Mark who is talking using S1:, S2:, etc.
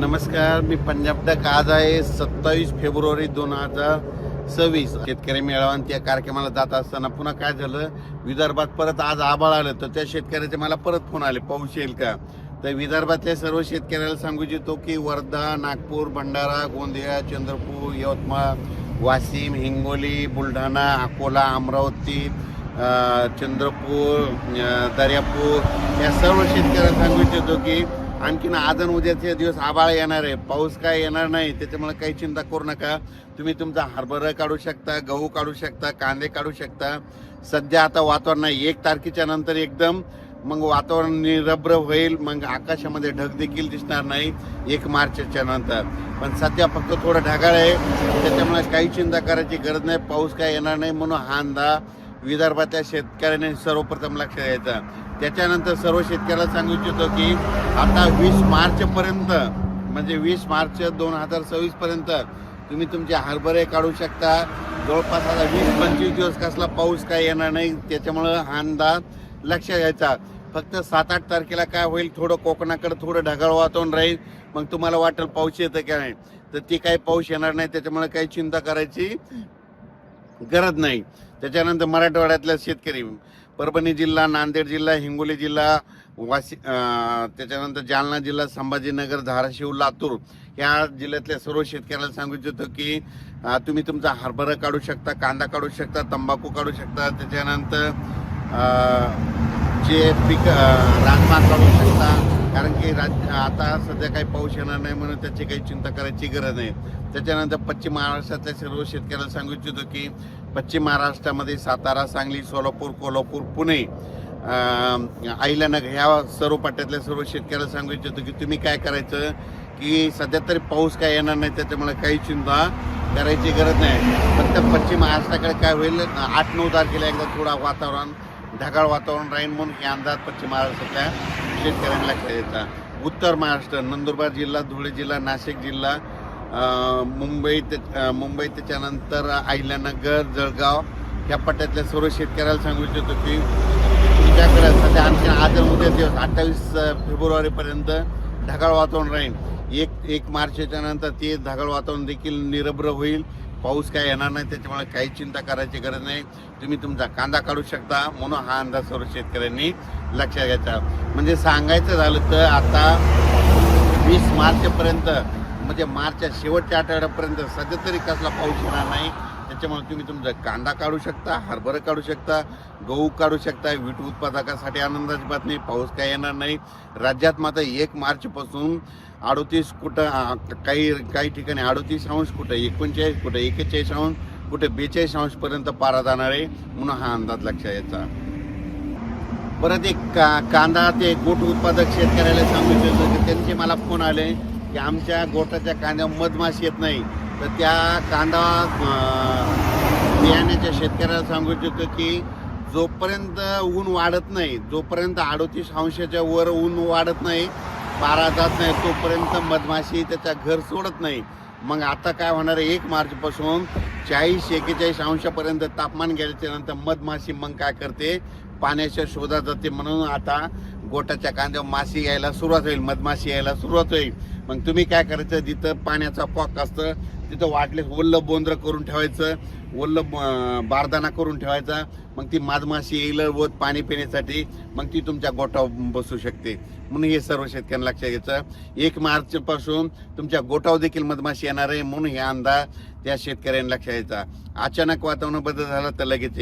S1: नमस्कार, मी पंजाब तक. आज आहे 27 फेब्रुवारी 2026. शेतकरी मेळावा आणि त्या कार्यक्रमाला जात असताना पुन्हा काय झालं, विदर्भात परत आज आभाळ आलं. तर त्या शेतकऱ्याचे मला परत फोन आले, पाऊस येईल का. तर विदर्भातल्या सर्व शेतकऱ्याला सांगू इच्छितो की वर्धा, नागपूर, भंडारा, गोंदिया, चंद्रपूर, यवतमाळ, वाशिम, हिंगोली, बुलढाणा, अकोला, अमरावती, चंद्रपूर, दर्यापूर या सर्व शेतकऱ्यांना सांगू इच्छितो की आणखीन आज आणि उद्याचे दिवस आभाळ येणार आहे, पाऊस काय येणार नाही. त्याच्यामुळे काही चिंता करू नका. तुम्ही तुमचा हरभरा काढू शकता, गहू काढू शकता, कांदे काढू शकता. सध्या आता वातावरण नाही, 1 तारखेच्या नंतर एकदम मग वातावरण निरभ्र होईल, मग आकाशामध्ये ढग देखील दिसणार नाही 1 मार्चच्या नंतर. पण सध्या फक्त थोडं ढगाळ आहे, त्याच्यामुळे काही चिंता करायची गरज नाही. पाऊस काय येणार नाही म्हणून हा अंदाज विदर्भातल्या शेतकऱ्यांनी सर्वप्रथम लक्ष द्यायचा. त्याच्यानंतर सर्व शेतकऱ्याला सांगू इच्छितो की आता 20 मार्चपर्यंत म्हणजे 20 मार्च 2026 पर्यंत तुम्ही तुमचे हरभरे काढू शकता. जवळपास आता 20-25 दिवस कसला पाऊस काय येणार नाही, त्याच्यामुळं हा अंदाज लक्ष द्यायचा. फक्त 7-8 तारखेला काय होईल, थोडं कोकणाकडे थोडं ढगाळ वातावरण राहील, मग तुम्हाला वाटेल पाऊस येतं का नाही. तर ती काही पाऊस येणार नाही, त्याच्यामुळे काही चिंता करायची गरज नाही. त्याच्यानंतर मराठवाड्यातल्या शेतकरी परभणी जिल्हा, नांदेड जिल्हा, हिंगोली जिल्हा, त्याच्यानंतर जालना जिल्हा, संभाजीनगर, धाराशिव, लातूर या जिल्ह्यातल्या सर्व शेतकऱ्याला सांगू इच्छितो की तुम्ही तुमचा हरभरा काढू शकता, कांदा काढू शकता, तंबाखू काढू शकता. त्याच्यानंतर जे पीक राजमा काढू शकता, कारण की आता सध्या काही पाऊस येणार नाही म्हणून त्याची काही चिंता करायची गरज नाही. त्याच्यानंतर पश्चिम महाराष्ट्रातल्या सर्व शेतकऱ्याला सांगू इच्छितो की पश्चिम महाराष्ट्रामध्ये सातारा, सांगली, सोलापूर, कोल्हापूर, पुणे, अहिल्यानगर ह्या सर्व पट्ट्यातल्या सर्व शेतकऱ्याला सांगू इच्छितो की तुम्ही काय करायचं की सध्या तरी पाऊस काय येणार नाही, त्याच्यामुळे काही चिंता करायची गरज नाही. फक्त पश्चिम महाराष्ट्राकडे काय होईल, 8-9 तारखेला एकदा थोडा वातावरण ढगाळ वातावरण राहील म्हणून हे अंदाज पश्चिम महाराष्ट्रातल्या शेतकऱ्यांना लक्षात द्यायचा. उत्तर महाराष्ट्र, नंदुरबार जिल्हा, धुळे जिल्हा, नाशिक जिल्हा, मुंबई त्याच्यानंतर अहिल्यानगर, जळगाव ह्या पट्ट्यातल्या सर्व शेतकऱ्याला सांगू इच्छितो की तुमच्याकडे सध्या आणखी आज उद्या दिवस 28 फेब्रुवारीपर्यंत ढगाळ वातावरण राहील. 1 मार्चच्या नंतर ते ढगाळ वातावरण देखील निरभ्र होईल, पाऊस काय येणार नाही. त्याच्यामुळे काही चिंता करायची गरज नाही. तुम्ही तुमचा कांदा काढू शकता म्हणून हा अंदाज सर्व शेतकऱ्यांनी लक्षात घ्यायचा. म्हणजे सांगायचं झालं तर आता 20 मार्चपर्यंत म्हणजे मार्चच्या शेवटच्या आठवड्यापर्यंत सध्या तरी कसला पाऊस येणार नाही. त्याच्यामुळे तुम्ही तुमचा कांदा काढू शकता, हरभरा काढू शकता, गहू काढू शकता. वीट उत्पादकासाठी आनंदाची बातमी, पाऊस काय येणार नाही. राज्यात मात्र 1 मार्चपासून 38 कुठं काही ठिकाणी 38 कुठं 39 कुठं 41 कुठे 42 पर्यंत पारा जाणार आहे म्हणून हा अंदाज लक्षात यायचा. परत एक कांदा ते गोट उत्पादक शेतकऱ्याला सांगू इच्छितो की त्यांचे मला फोन आले की आमच्या गोटाच्या कांद्यावर मधमाशी येत नाही. तर त्या कांदा बियाण्याच्या शेतकऱ्याला सांगू इच्छितो की जोपर्यंत ऊन वाढत नाही, जोपर्यंत 38°च्या वर ऊन वाढत नाही, पारा जात नाही, तोपर्यंत मधमाशी त्याच्या घर सोडत नाही. मग आता काय होणार आहे, 1 मार्चपासून 40-41° तापमान गेल्याच्या नंतर मधमाशी मग काय करते, पाण्याच्या शोधात जाते. म्हणून आता गोटाच्या कांद्यावर माशी यायला सुरुवात होईल, मधमाशी यायला सुरुवात होईल. मग तुम्ही काय करायचं, जिथं पाण्याचा पॉक असतं तिथं वाटले ओल्लं बोंद्र करून ठेवायचं, ओल्लं बारदाना करून ठेवायचा. मग ती मधमाशी येईल व पाणी पिण्यासाठी मग ती तुमच्या गोटावर बसू शकते. म्हणून हे सर्व शेतकऱ्यांना लक्षात घ्यायचं. 1 मार्चपासून तुमच्या गोटावर देखील मधमाशी येणार आहे म्हणून हे अंदाज त्या शेतकऱ्यांना लक्षात घ्यायचा. अचानक वातावरण बदल झाला तर लगेच